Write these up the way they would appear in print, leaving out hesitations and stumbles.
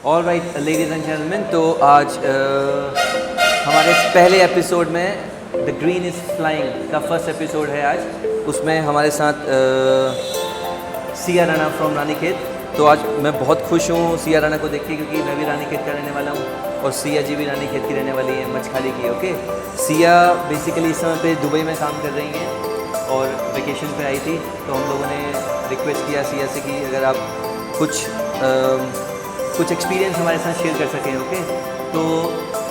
All right ladies and gentleman, तो आज हमारे पहले एपिसोड में द ग्रीन इज़ फ्लाइंग का फर्स्ट एपिसोड है आज। उसमें हमारे साथ सिया राणा फ्रॉम रानीखेत। तो आज मैं बहुत खुश हूँ सिया राणा को देख के, क्योंकि मैं भी रानीखेत का रहने वाला हूँ और सिया जी भी रानीखेत की रहने वाली है, मछखाली की। ओके, सिया बेसिकली इस समय पे दुबई में काम कर रही हैं और वेकेशन पे आई थी। तो हम लोगों ने रिक्वेस्ट किया सिया से कि अगर आप कुछ एक्सपीरियंस हमारे साथ शेयर कर सकें। ओके, तो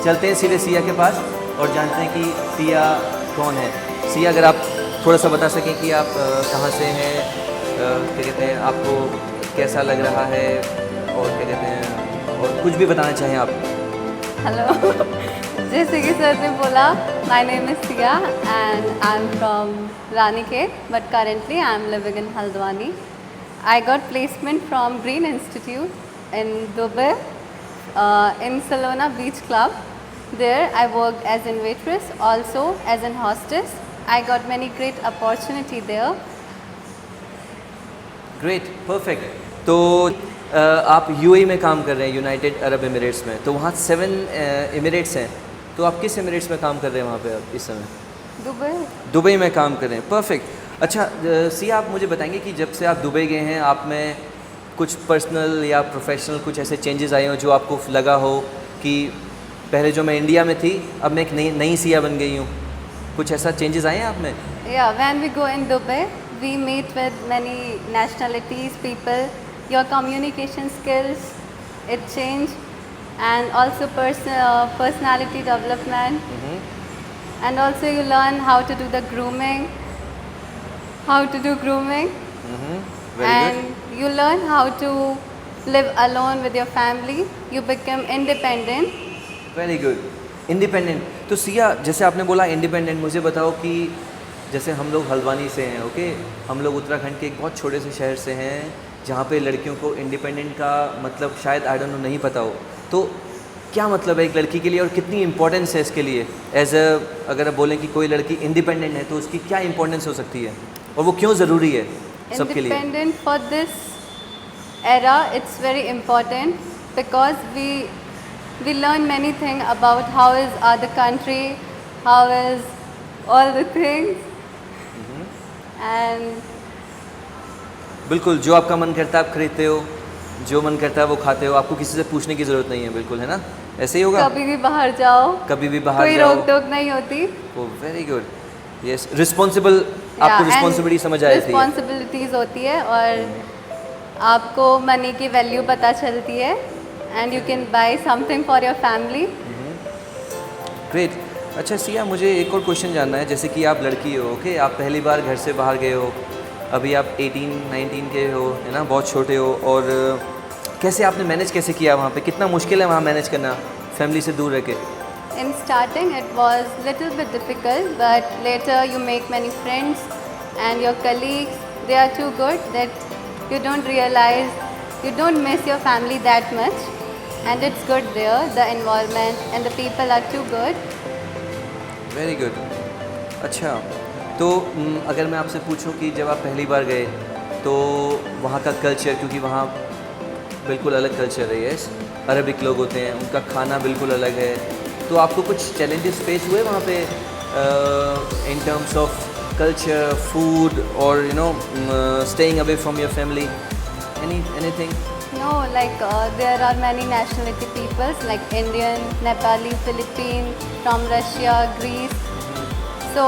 चलते हैं सीधे सिया के पास और जानते हैं कि सिया कौन है। सिया, अगर आप थोड़ा सा बता सकें कि आप कहाँ से हैं, क्या कहते हैं, आपको कैसा लग रहा है और क्या कहते हैं, और कुछ भी बताना चाहें आप। हेलो, जैसे कि सर ने बोला, my name is Siya and I am from Ranikhet, but currently I am living in Haldwani. I got placement from Green Institute in Dubai, in Salona Beach Club. There I worked as a waitress, also as a hostess. I got many great opportunity there. Great, perfect. तो आप UAE में काम कर रहे हैं, United Arab Emirates में। तो वहाँ 7 एमिरेट्स हैं। तो आप किस एमिरेट्स में काम कर रहे हैं वहाँ पे आप इस समय? दुबई में काम कर रहे हैं, परफेक्ट। अच्छा सिया, आप मुझे बताएंगे कि जब से आप दुबई गए हैं, आप में कुछ पर्सनल या प्रोफेशनल कुछ ऐसे चेंजेस आए हो जो आपको लगा हो कि पहले जो मैं इंडिया में थी, अब मैं एक नई सिया बन गई हूँ, कुछ ऐसा चेंजेस आए हैं आप में? Yeah, when we go in Dubai, we meet with many nationalities, people. Your communication skills, it change, and also personality development. And also you learn how to do the grooming, Very and good. you learn how to live alone with your family. You become independent. Very good, independent. तो सिया, जैसे आपने बोला independent, मुझे बताओ कि जैसे हम लोग हल्द्वानी से हैं। ओके, हम लोग उत्तराखंड के एक बहुत छोटे से शहर से हैं जहाँ पे लड़कियों को इंडिपेंडेंट का मतलब शायद आई डोंट नो नहीं पता हो। तो क्या मतलब है एक लड़की के लिए और कितनी इंपॉर्टेंस है इसके लिए? अगर आप बोलें कि कोई लड़की इंडिपेंडेंट है तो उसकी क्या इंपॉर्टेंस हो सकती है और वो क्यों ज़रूरी है सबके लिए? Independent for this era, it's very important because we learn many things about how is other country, how is all the things, and बिल्कुल, जो आपका मन करता है आप खरीदते हो, जो मन करता है वो खाते हो, आपको किसी से पूछने की ज़रूरत नहीं है। बिल्कुल, है ना? ऐसे ही होगा। कभी भी बाहर जाओ, कभी भी बाहर कोई जाओ, रोक टोक नहीं होती। ओ वेरी गुड, यस, रिस्पॉन्सिबल, आपको रिस्पॉन्सिबिलिटी समझ आ जाती है। रिस्पॉन्सिबिलिटीज़ होती है और आपको मनी की वैल्यू पता चलती है, and you can buy something for your family. Great. अच्छा सिया, मुझे एक और क्वेश्चन जानना है। जैसे कि आप लड़की हो, ओके, आप पहली बार घर से बाहर गए हो, अभी आप 18-19 के हो, है ना, बहुत छोटे हो, और कैसे आपने मैनेज कैसे किया वहाँ पे? कितना मुश्किल है वहाँ मैनेज करना फैमिली से दूर रह के? In starting it was little bit difficult, but later you make many friends and your colleagues, they are too good that you don't realize, you don't miss your family that much, and it's good there, the environment and the people are too good. Very good. अच्छा, तो अगर मैं आपसे पूछूं कि जब आप पहली बार गए तो वहाँ का कल्चर, क्योंकि वहाँ बिल्कुल अलग कल्चर है, यस, अरबिक लोग होते हैं, उनका खाना बिल्कुल अलग है, तो आपको कुछ चैलेंजेस फेस हुए वहाँ पे in terms of culture, food और you know staying away from your family, anything? No, like there are many nationality peoples like Indian, Nepali, Philippine, from Russia, Greece. So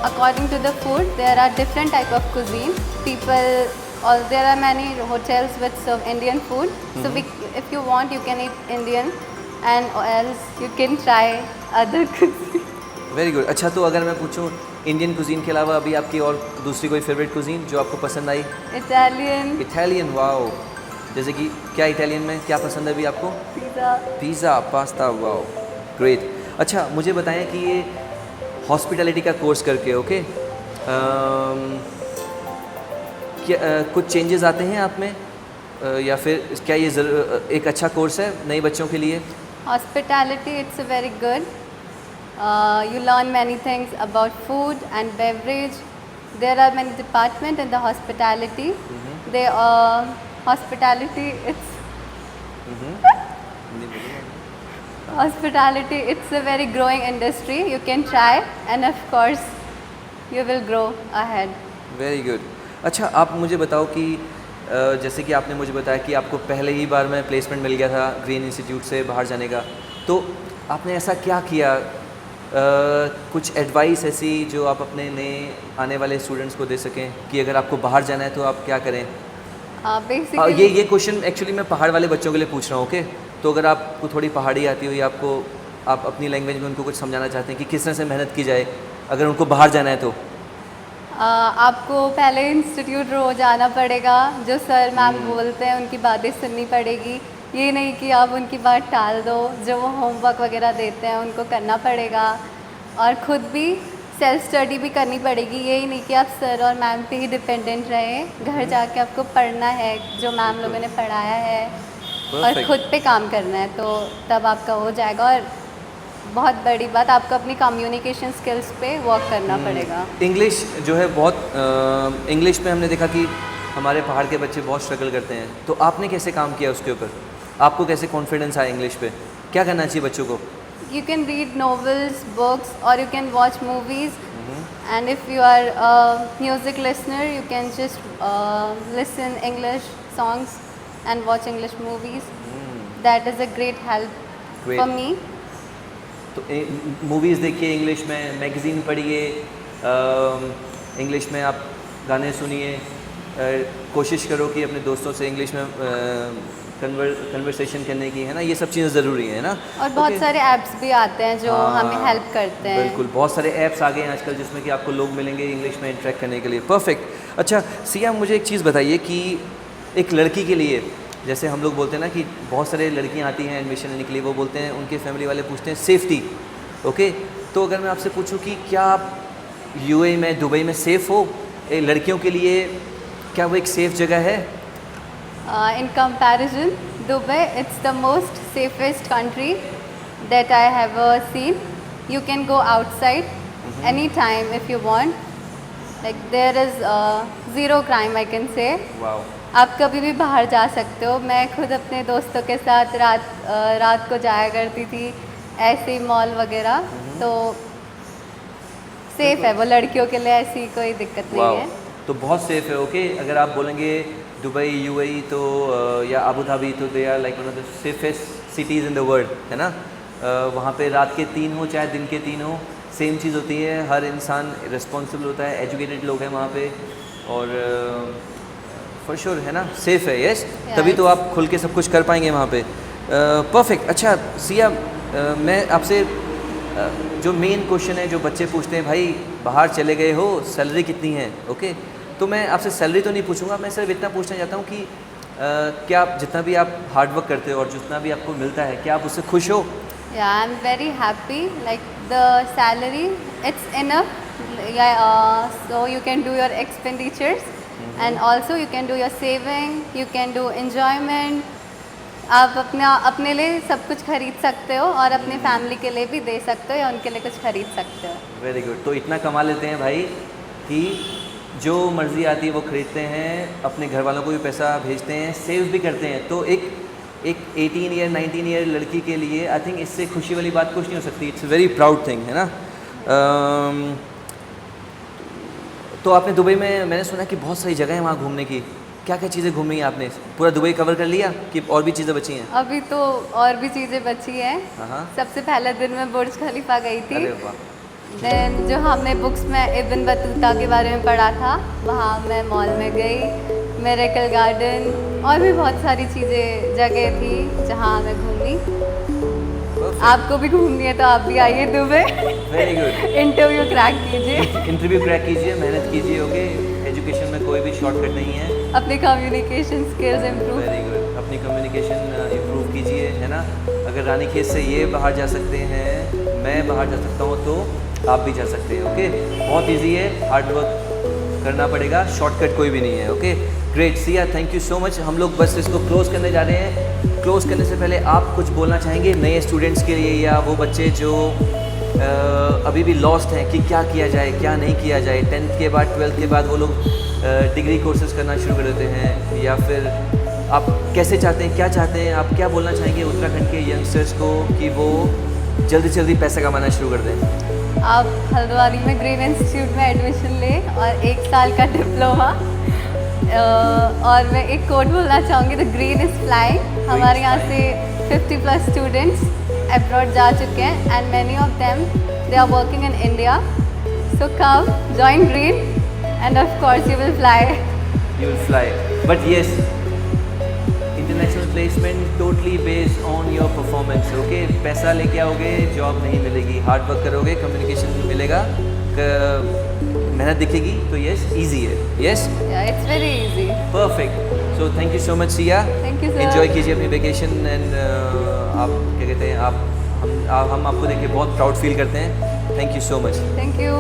according to the food, there are different type of cuisine. There are many hotels which serve Indian food. So if you want, you can eat Indian, and else you can try other cuisine. Very good. अच्छा, तो अगर मैं पूछूं Indian cuisine के अलावा अभी आपकी और दूसरी कोई फेवरेट कुजीन जो आपको पसंद आई? Italian. Italian, wow. जैसे कि क्या इटालियन में क्या पसंद है अभी आपको? Pizza. Pizza, pasta, wow, great. अच्छा, मुझे बताएं कि ये हॉस्पिटैलिटी का कोर्स करके, ओके, क्या कुछ चेंजेस आते हैं आप में, या फिर क्या ये एक अच्छा कोर्स है नए बच्चों के लिए? Hospitality, it's a very good. You learn many things about food and beverage. There are many departments in the hospitality. Hospitality, Hindi बोलिए। Hospitality, it's a very growing industry. You can try, and of course, you will grow ahead. Very good. अच्छा, आप मुझे बताओ कि जैसे कि आपने मुझे बताया कि आपको पहले ही बार में प्लेसमेंट मिल गया था ग्रीन इंस्टीट्यूट से बाहर जाने का, तो आपने ऐसा क्या किया, कुछ एडवाइस ऐसी जो आप अपने नए आने वाले स्टूडेंट्स को दे सकें कि अगर आपको बाहर जाना है तो आप क्या करें? Basically, ये क्वेश्चन एक्चुअली मैं पहाड़ वाले बच्चों के लिए पूछ रहा हूँ, ओके? तो अगर आपको थोड़ी पहाड़ी आती हो या आप अपनी लैंग्वेज में उनको कुछ समझाना चाहते हैं कि किस तरह से मेहनत की जाए अगर उनको बाहर जाना है तो? आपको पहले इंस्टीट्यूट रोज आना पड़ेगा, जो सर मैम बोलते हैं उनकी बातें सुननी पड़ेगी। ये नहीं कि आप उनकी बात टाल दो, जो वो होमवर्क वगैरह देते हैं उनको करना पड़ेगा, और ख़ुद भी सेल्फ स्टडी भी करनी पड़ेगी। यही नहीं कि आप सर और मैम पे ही डिपेंडेंट रहें, घर जाके आपको पढ़ना है जो मैम लोगों ने पढ़ाया है और ख़ुद पे काम करना है, तो तब आपका हो जाएगा। और बहुत बड़ी बात, आपको अपनी कम्युनिकेशन स्किल्स पे वर्क करना पड़ेगा। इंग्लिश जो है बहुत इंग्लिश में हमने देखा कि हमारे पहाड़ के बच्चे बहुत स्ट्रगल करते हैं, तो आपने कैसे काम किया उसके ऊपर? आपको कैसे कॉन्फिडेंस आया इंग्लिश पे? क्या करना चाहिए बच्चों को? You can read novels, books, or you can watch movies. And if you are a music listener, you can just listen English songs and watch English movies. That is a great help for me. तो movies देखिए English में, magazine पढ़िए English में, आप गाने सुनिए, कोशिश करो कि अपने दोस्तों से इंग्लिश में कन्वर्सेशन करने की, है ना, ये सब चीज़ें ज़रूरी हैं ना। और बहुत सारे ऐप्स भी आते हैं जो हमें हेल्प करते हैं। बिल्कुल, बहुत सारे ऐप्स आ गए हैं आजकल जिसमें कि आपको लोग मिलेंगे इंग्लिश में इंटरेक्ट करने के लिए। परफेक्ट। अच्छा सिया, मुझे एक चीज़ बताइए कि एक लड़की के लिए, जैसे हम लोग बोलते हैं ना कि बहुत सारे लड़कियां आती हैं एडमिशन लेने के लिए, वो बोलते हैं, उनके फैमिली वाले पूछते हैं सेफ़्टी, ओके? तो अगर मैं आपसे पूछूं कि क्या आप यूएई में, दुबई में सेफ़ हो लड़कियों के लिए, क्या वो एक सेफ़ जगह है? In comparison, Dubai, it's the most safest country that I have ever seen. You can go outside anytime if you want. Like there is zero crime, I can say. Wow. आप कभी भी बाहर जा सकते हो। मैं खुद अपने दोस्तों के साथ रात को जाया करती थी ऐसे मॉल वगैरह, तो सेफ़ है वो, लड़कियों के लिए ऐसी कोई दिक्कत नहीं है। तो बहुत सेफ़ है, ओके? अगर आप बोलेंगे दुबई, यूएई तो या अबू धाबी, तो they are like one of the safest cities in the world, है ना? वहाँ पे रात के 3 हो चाहे दिन के 3 हो, सेम चीज़ होती है, हर इंसान रिस्पॉन्सिबल होता है, एजुकेटेड लोग हैं वहाँ पे, और फॉर श्योर, है ना, सेफ़ है। यस, तभी तो आप खुल के सब कुछ कर पाएंगे वहाँ पे। परफेक्ट। अच्छा सिया, मैं आपसे जो मेन क्वेश्चन है जो बच्चे पूछते हैं, भाई बाहर चले गए हो, सैलरी कितनी है, ओके? तो मैं आपसे सैलरी तो नहीं पूछूंगा, मैं सिर्फ इतना पूछना चाहता हूँ कि क्या आप जितना भी आप हार्ड वर्क करते हो और जितना भी आपको मिलता है, क्या आप उससे खुश हो? Yeah, I'm very happy. Like the salary, it's enough. Yeah, so you can do your expenditures, and also you can do your saving. You can do enjoyment. आप अपने लिए सब कुछ खरीद सकते हो और अपनी फैमिली के लिए भी दे सकते हो या उनके लिए कुछ खरीद सकते हो। Very good. तो इतना कमा लेते हैं भाई कि जो मर्ज़ी आती है वो ख़रीदते हैं, अपने घर वालों को भी पैसा भेजते हैं, सेव भी करते हैं। तो एक 18 ईयर 19 ईयर लड़की के लिए आई थिंक इससे खुशी वाली बात कुछ नहीं हो सकती। इट्स वेरी प्राउड थिंग, है ना? तो आपने दुबई में, मैंने सुना कि बहुत सारी जगह है वहाँ घूमने की, क्या क्या चीज़ें घूमी हैं आपने? पूरा दुबई कवर कर लिया कि और भी चीज़ें बची हैं? अभी तो और भी चीज़ें बची हैं। सबसे पहले दिन में बुर्ज खलीफा गई थी। अरे वाह। देन जो हमने बुक्स में इब्न बतूता के बारे में पढ़ा था, वहाँ मैं मॉल में गई, मिरेकल गार्डन, और भी बहुत सारी चीज़ें जगह थी जहाँ मैं घूमी। आपको भी घूमनी है तो आप भी आइए Dubai. Very good. Interview crack कीजिए। इंटरव्यू क्रैक कीजिए, मेहनत कीजिए, ओके? एजुकेशन में कोई भी शॉर्टकट नहीं है। अपनी communication skills improve. Very good. अपनी कम्युनिकेशन इम्प्रूव कीजिए, है ना? अगर रानीखेत से ये बाहर जा सकते हैं, मैं बाहर जा सकता हूँ, तो आप भी जा सकते हैं, ओके? बहुत ईजी है, हार्ड वर्क करना पड़ेगा, शॉर्टकट कोई भी नहीं है, okay? Great Siya, thank you so much. हम लोग बस इसको क्लोज़ करने जा रहे हैं। क्लोज़ करने से पहले आप कुछ बोलना चाहेंगे नए स्टूडेंट्स के लिए, या वो बच्चे जो अभी भी लॉस्ट हैं कि क्या किया जाए, क्या नहीं किया जाए? 10th के बाद 12th के बाद वो लोग डिग्री कोर्सेज करना शुरू कर देते हैं, या फिर आप कैसे चाहते हैं, क्या चाहते हैं, आप क्या बोलना चाहेंगे उत्तराखंड के यंगस्टर्स को कि वो जल्दी से जल्दी पैसा कमाना शुरू कर दें? आप हल्द्वानी में ग्रीन इंस्टीट्यूट में एडमिशन लें और 1 साल का डिप्लोमा। और मैं एक कोट बोलना चाहूँगी, द ग्रीन इज़ फ्लाइंग। हमारे यहाँ से 50+ स्टूडेंट्स अब्रॉड जा चुके हैं and many of them they are working in India. So come join green and of course you will fly. You will fly. But yes, international placement totally based on your performance. Okay, पैसा लेके आओगे, job नहीं मिलेगी, hard work करोगे, communication मिलेगा, मेहनत दिखेगी, तो yes, easy है. Yes? Yeah, it's very easy. Perfect. So thank you so much Sia. Thank you, sir. Enjoy कीजिए अपनी vacation and आप क्या कहते हैं, हम आपको देख के बहुत प्राउड फील करते हैं. Thank you so much. Thank you.